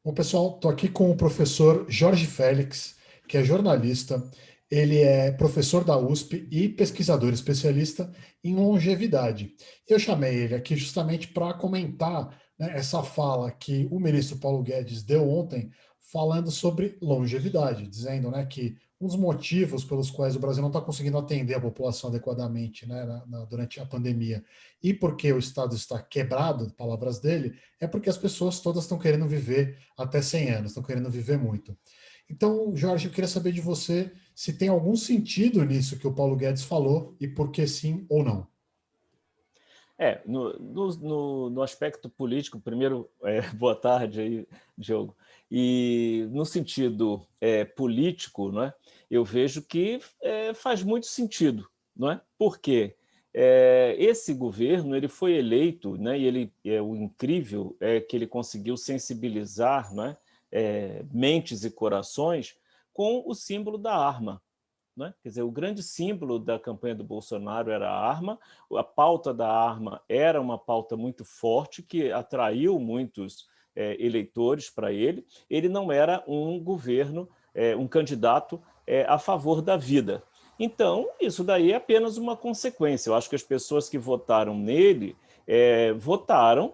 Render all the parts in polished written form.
Bom, pessoal, estou aqui com o professor Jorge Félix, que é jornalista, ele é professor da USP e pesquisador especialista em longevidade. Eu chamei ele aqui justamente para comentar, né, essa fala que o ministro Paulo Guedes deu ontem, falando sobre longevidade, dizendo, né, que um dos motivos pelos quais o Brasil não está conseguindo atender a população adequadamente, né, durante a pandemia e porque o Estado está quebrado, palavras dele, é porque as pessoas todas estão querendo viver até 100 anos, estão querendo viver muito. Então, Jorge, eu queria saber de você se tem algum sentido nisso que o Paulo Guedes falou e por que sim ou não. No aspecto político, primeiro, boa tarde aí, Diogo. E no sentido político, não é, eu vejo que faz muito sentido, não é? Porque esse governo ele foi eleito, né, e ele o incrível é que ele conseguiu sensibilizar, não é, mentes e corações com o símbolo da arma. Né? Quer dizer, o grande símbolo da campanha do Bolsonaro era a arma, a pauta da arma era uma pauta muito forte, que atraiu muitos eleitores para ele. Ele não era um governo, um candidato a favor da vida. Então, isso daí é apenas uma consequência. Eu acho que as pessoas que votaram nele votaram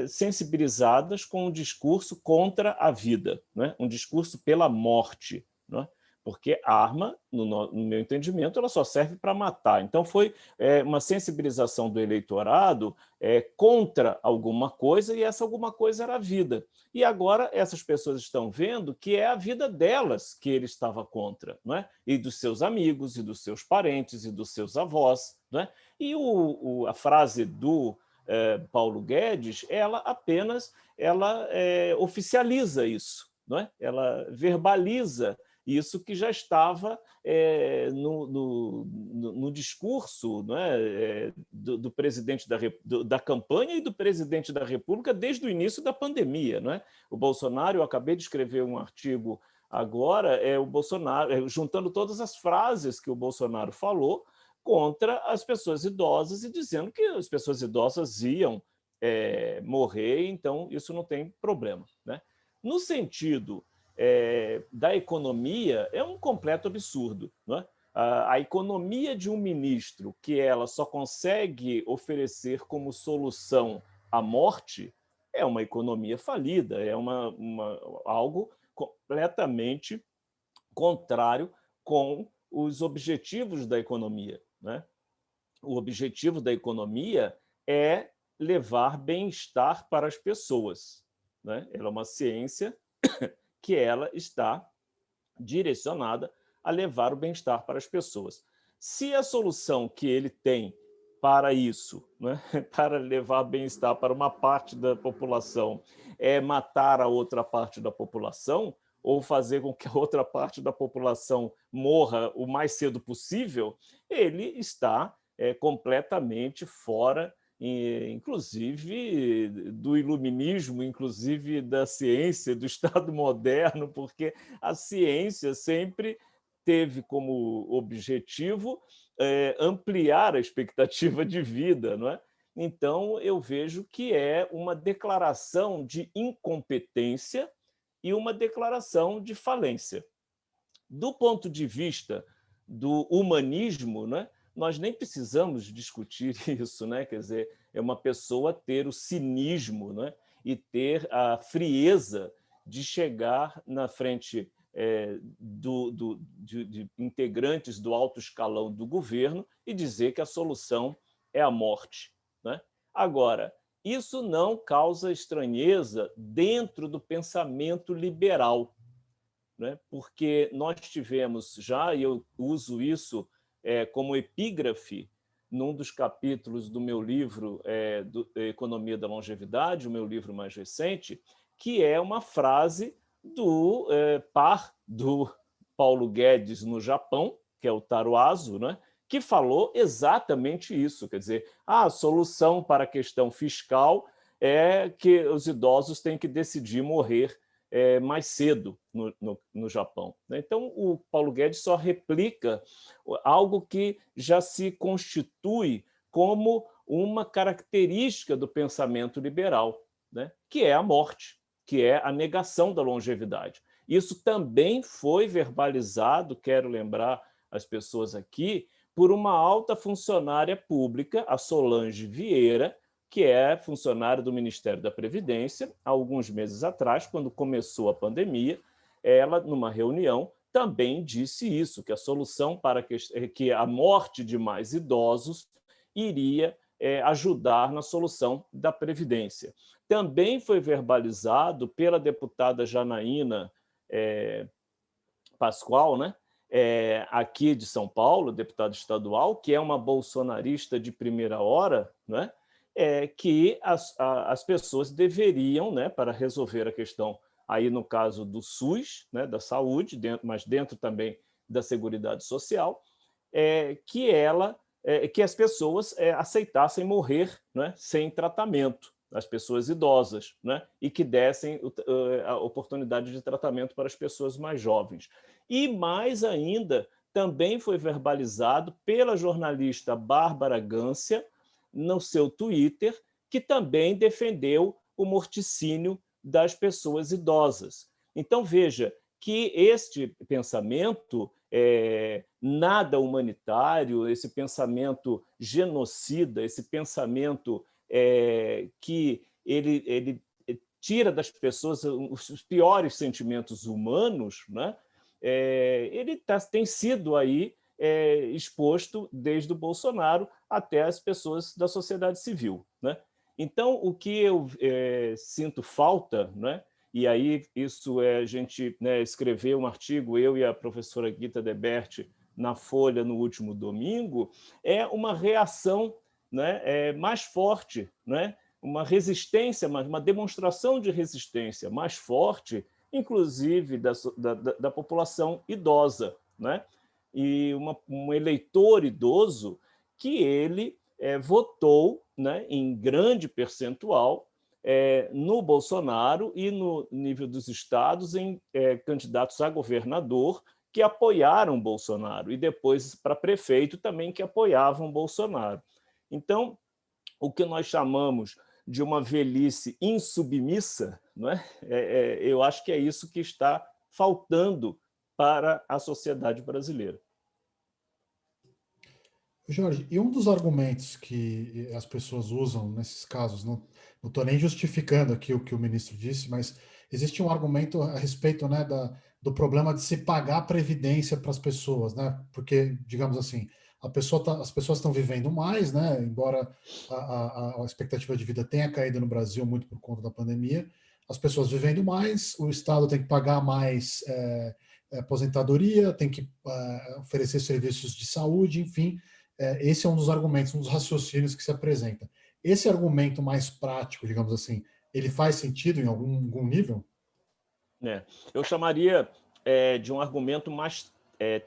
sensibilizadas com um discurso contra a vida, né? Um discurso pela morte, né? Porque a arma, no meu entendimento, ela só serve para matar. Então, foi uma sensibilização do eleitorado contra alguma coisa, e essa alguma coisa era a vida. E agora essas pessoas estão vendo que é a vida delas que ele estava contra, não é? E dos seus amigos, e dos seus parentes, e dos seus avós. Não é? E a frase do Paulo Guedes, ela apenas oficializa isso, não é? Ela verbaliza isso que já estava no discurso, não é, do presidente da campanha e do presidente da República desde o início da pandemia. Não é? O Bolsonaro, eu acabei de escrever um artigo agora, o Bolsonaro, juntando todas as frases que o Bolsonaro falou contra as pessoas idosas e dizendo que as pessoas idosas iam morrer, então isso não tem problema. Né? No sentido da economia, é um completo absurdo. Não é? A economia de um ministro que ela só consegue oferecer como solução a morte é uma economia falida, é algo completamente contrário com os objetivos da economia. Né? O objetivo da economia é levar bem-estar para as pessoas. Né? Ela é uma ciência que ela está direcionada a levar o bem-estar para as pessoas. Se a solução que ele tem para isso, né, para levar bem-estar para uma parte da população, é matar a outra parte da população, ou fazer com que a outra parte da população morra o mais cedo possível, ele está completamente fora, inclusive do iluminismo, inclusive da ciência, do Estado moderno, porque a ciência sempre teve como objetivo ampliar a expectativa de vida, não é? Então, eu vejo que é uma declaração de incompetência e uma declaração de falência. Do ponto de vista do humanismo, né, nós nem precisamos discutir isso, né? Quer dizer, é uma pessoa ter o cinismo, né, e ter a frieza de chegar na frente de integrantes do alto escalão do governo e dizer que a solução é a morte. Né? Agora, isso não causa estranheza dentro do pensamento liberal, né? Porque nós tivemos já, e eu uso isso como epígrafe num dos capítulos do meu livro Economia da Longevidade, o meu livro mais recente, que é uma frase do par do Paulo Guedes no Japão, que é o Taro Aso, né? Que falou exatamente isso, quer dizer, a solução para a questão fiscal é que os idosos têm que decidir morrer mais cedo no Japão. Então, o Paulo Guedes só replica algo que já se constitui como uma característica do pensamento liberal, né? Que é a morte. que é a negação da longevidade. Isso também foi verbalizado, quero lembrar as pessoas aqui, por uma alta funcionária pública, a Solange Vieira, que é funcionária do Ministério da Previdência, há alguns meses atrás, quando começou a pandemia, ela, numa reunião, também disse isso, que a solução para que a morte de mais idosos iria ajudar na solução da Previdência. Também foi verbalizado pela deputada Janaína Pascoal, né? Aqui de São Paulo, deputada estadual, que é uma bolsonarista de primeira hora, né? Que as pessoas deveriam, né, para resolver a questão, aí no caso do SUS, né, da saúde, mas dentro também da Seguridade Social, que as pessoas aceitassem morrer, né, sem tratamento, as pessoas idosas, né, e que dessem a oportunidade de tratamento para as pessoas mais jovens. E mais ainda, também foi verbalizado pela jornalista Bárbara Gância, no seu Twitter, que também defendeu o morticínio das pessoas idosas. Então, veja que este pensamento nada humanitário, esse pensamento genocida, esse pensamento que ele tira das pessoas os piores sentimentos humanos, né? Ele tem sido aí exposto desde o Bolsonaro até as pessoas da sociedade civil, né? Então, o que eu sinto falta, né? E aí isso a gente, né, escreveu um artigo, eu e a professora Gita Deberti, na Folha no último domingo, é uma reação, né, mais forte, né? Uma resistência, uma demonstração de resistência mais forte, inclusive da população idosa, né? E um eleitor idoso que ele votou, né, em grande percentual no Bolsonaro e no nível dos estados em candidatos a governador que apoiaram Bolsonaro e depois para prefeito também que apoiavam Bolsonaro. Então, o que nós chamamos de uma velhice insubmissa, não é? Eu acho que é isso que está faltando para a sociedade brasileira. Jorge, e um dos argumentos que as pessoas usam nesses casos, não estou nem justificando aqui o que o ministro disse, mas existe um argumento a respeito, né, do problema de se pagar a previdência para as pessoas, né? Porque, digamos assim, as pessoas estão vivendo mais, né? Embora a expectativa de vida tenha caído no Brasil muito por conta da pandemia, as pessoas vivendo mais, o Estado tem que pagar mais aposentadoria, tem que oferecer serviços de saúde, enfim. Esse é um dos argumentos, um dos raciocínios que se apresenta. Esse argumento mais prático, digamos assim, ele faz sentido em algum nível? Eu chamaria de um argumento mais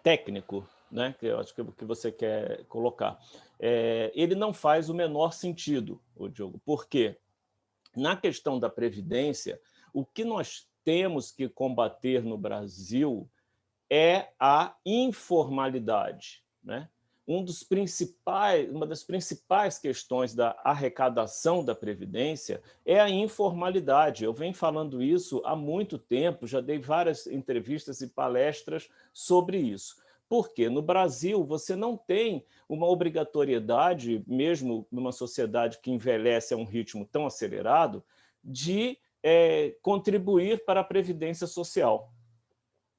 técnico, né, que eu acho que você quer colocar. Ele não faz o menor sentido, Diogo, porque na questão da Previdência, o que nós temos que combater no Brasil é a informalidade, né? Uma das principais questões da arrecadação da Previdência é a informalidade. Eu venho falando isso há muito tempo, já dei várias entrevistas e palestras sobre isso. Porque no Brasil você não tem uma obrigatoriedade, mesmo numa sociedade que envelhece a um ritmo tão acelerado, de contribuir para a Previdência Social.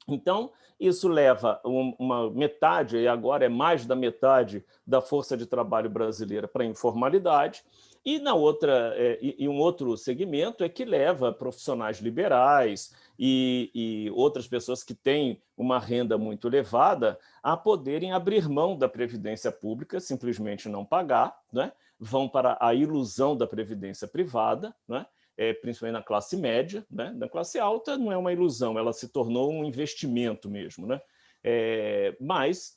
Então, isso leva uma metade, e agora é mais da metade da força de trabalho brasileira para a informalidade, e um outro segmento é que leva profissionais liberais e outras pessoas que têm uma renda muito elevada a poderem abrir mão da previdência pública, simplesmente não pagar, né? Vão para a ilusão da previdência privada, né? Principalmente na classe média, né? Na classe alta não é uma ilusão, ela se tornou um investimento mesmo, né? Mas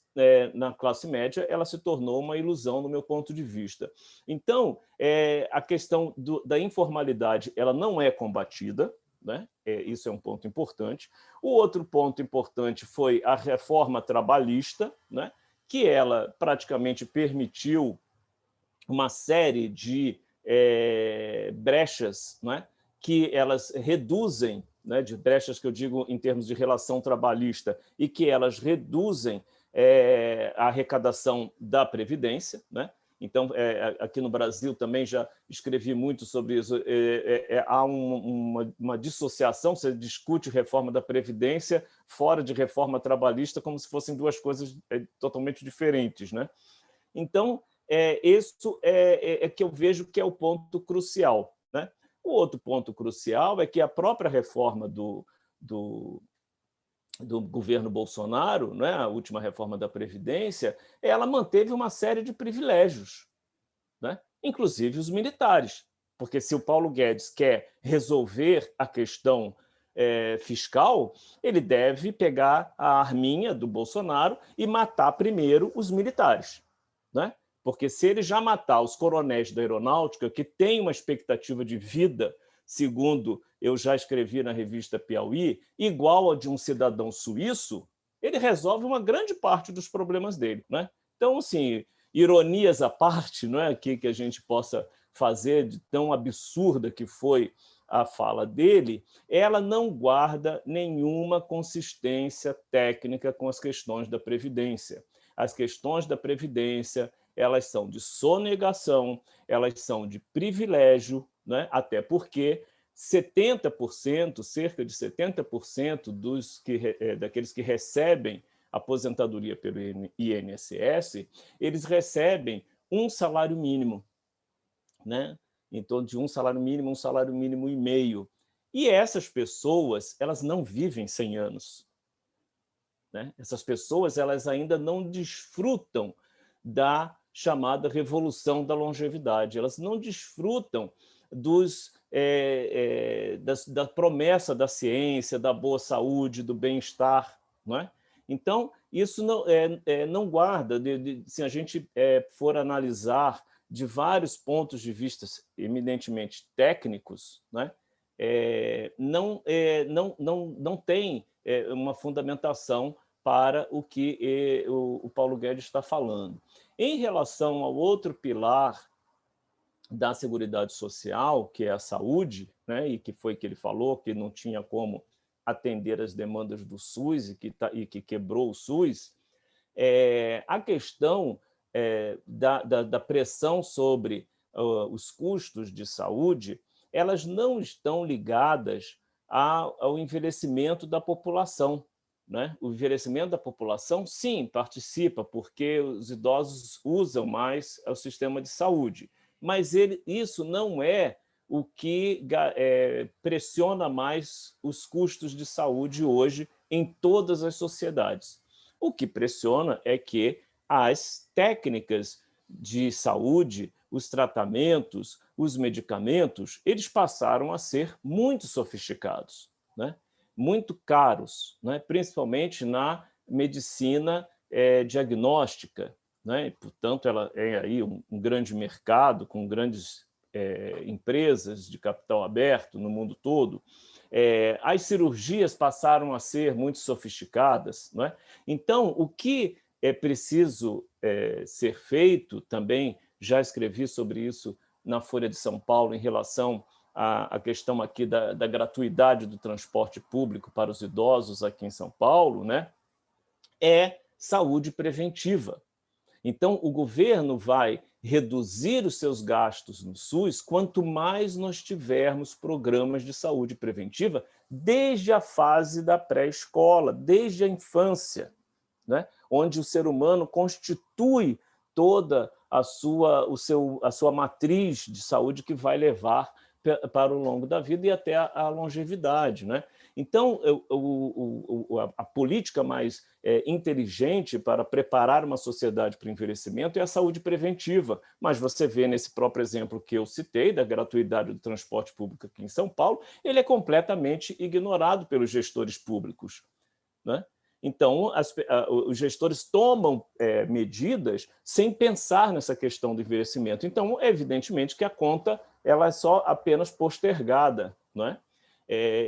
na classe média ela se tornou uma ilusão no meu ponto de vista. Então, a questão da informalidade ela não é combatida, né? Isso é um ponto importante. O outro ponto importante foi a reforma trabalhista, né? Que ela praticamente permitiu uma série de brechas, não é? que elas reduzem, né, de brechas que eu digo em termos de relação trabalhista, e que elas reduzem a arrecadação da Previdência, né? Então, aqui no Brasil também já escrevi muito sobre isso. Há uma dissociação, você discute reforma da Previdência fora de reforma trabalhista como se fossem duas coisas totalmente diferentes, né? Então, isso que eu vejo que é o ponto crucial, né? O outro ponto crucial é que a própria reforma do governo Bolsonaro, né, a última reforma da Previdência, ela manteve uma série de privilégios, né, inclusive os militares. Porque se o Paulo Guedes quer resolver a questão fiscal, ele deve pegar a arminha do Bolsonaro e matar primeiro os militares, né? Porque se ele já matar os coronéis da aeronáutica, que têm uma expectativa de vida, segundo eu já escrevi na revista Piauí, igual a de um cidadão suíço, ele resolve uma grande parte dos problemas dele, né? Então, assim, ironias à parte, não é aqui que a gente possa fazer de tão absurda que foi a fala dele, ela não guarda nenhuma consistência técnica com as questões da Previdência. As questões da Previdência, elas são de sonegação, elas são de privilégio, né? Até porque 70%, cerca de 70% daqueles que recebem aposentadoria pelo INSS, eles recebem um salário mínimo, né? Em torno de um salário mínimo e meio. E essas pessoas, elas não vivem 100 anos, né? Essas pessoas, elas ainda não desfrutam da chamada revolução da longevidade, elas não desfrutam da promessa da ciência, da boa saúde, do bem-estar, não é? Então, isso não guarda, se a gente for analisar de vários pontos de vista eminentemente técnicos, né? Não tem uma fundamentação para o que o Paulo Guedes está falando. Em relação ao outro pilar da Seguridade Social, que é a saúde, né, e que foi que ele falou que não tinha como atender as demandas do SUS e que quebrou o SUS, a questão da pressão sobre os custos de saúde, elas não estão ligadas ao envelhecimento da população, né? O envelhecimento da população, sim, participa, porque os idosos usam mais o sistema de saúde, mas isso não é o que pressiona mais os custos de saúde hoje em todas as sociedades. O que pressiona é que as técnicas de saúde, os tratamentos, os medicamentos, eles passaram a ser muito sofisticados, né? Muito caros, né? Principalmente na medicina diagnóstica, né? E, portanto, ela é aí um grande mercado com grandes empresas de capital aberto no mundo todo. As cirurgias passaram a ser muito sofisticadas, não é? Então, o que é preciso ser feito, também já escrevi sobre isso na Folha de São Paulo, em relação à questão aqui da gratuidade do transporte público para os idosos aqui em São Paulo, né? É saúde preventiva. Então, o governo vai reduzir os seus gastos no SUS quanto mais nós tivermos programas de saúde preventiva desde a fase da pré-escola, desde a infância, né? Onde o ser humano constitui toda a sua matriz de saúde que vai levar para o longo da vida e até a longevidade, né? Então, a política mais inteligente para preparar uma sociedade para o envelhecimento é a saúde preventiva. Mas você vê nesse próprio exemplo que eu citei, da gratuidade do transporte público aqui em São Paulo, ele é completamente ignorado pelos gestores públicos, né? Então, os gestores tomam medidas sem pensar nessa questão do envelhecimento. Então, evidentemente que a conta ela é só apenas postergada, não é?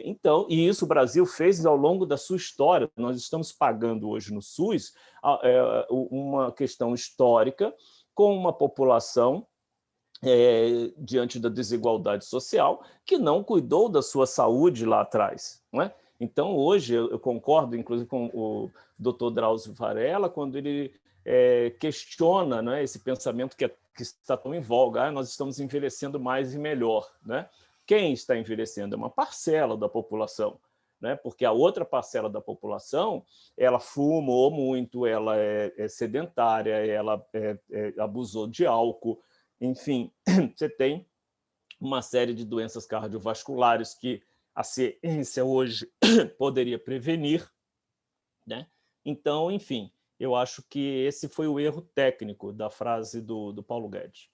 Então, e isso o Brasil fez ao longo da sua história. Nós estamos pagando hoje no SUS uma questão histórica com uma população diante da desigualdade social, que não cuidou da sua saúde lá atrás, não é? Então, hoje, eu concordo, inclusive, com o Dr. Drauzio Varela, quando ele questiona, né, esse pensamento que está tão em voga: nós estamos envelhecendo mais e melhor. Né? Quem está envelhecendo é uma parcela da população, né? Porque a outra parcela da população, ela fumou muito, ela é sedentária, ela abusou de álcool, enfim, você tem uma série de doenças cardiovasculares que a ciência hoje poderia prevenir, né? Então, enfim, eu acho que esse foi o erro técnico da frase do Paulo Guedes.